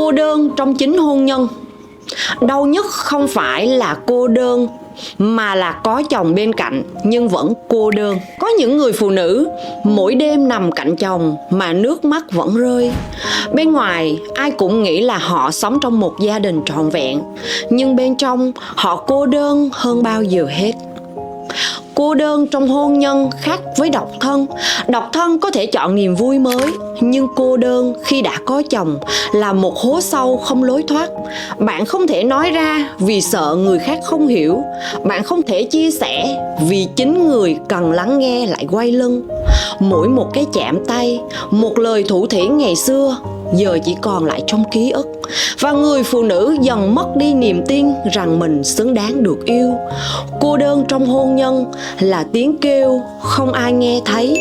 Cô đơn trong chính hôn nhân. Đau nhất không phải là cô đơn mà là có chồng bên cạnh nhưng vẫn cô đơn. Có những người phụ nữ mỗi đêm nằm cạnh chồng mà nước mắt vẫn rơi. Bên ngoài ai cũng nghĩ là họ sống trong một gia đình trọn vẹn, nhưng bên trong họ cô đơn hơn bao giờ hết. Cô đơn trong hôn nhân khác với độc thân. Độc thân có thể chọn niềm vui mới, nhưng cô đơn khi đã có chồng là một hố sâu không lối thoát. Bạn không thể nói ra vì sợ người khác không hiểu. Bạn không thể chia sẻ vì chính người cần lắng nghe lại quay lưng. Mỗi một cái chạm tay, một lời thủ thỉ ngày xưa giờ chỉ còn lại trong ký ức. Và người phụ nữ dần mất đi niềm tin rằng mình xứng đáng được yêu. Cô đơn trong hôn nhân là tiếng kêu không ai nghe thấy,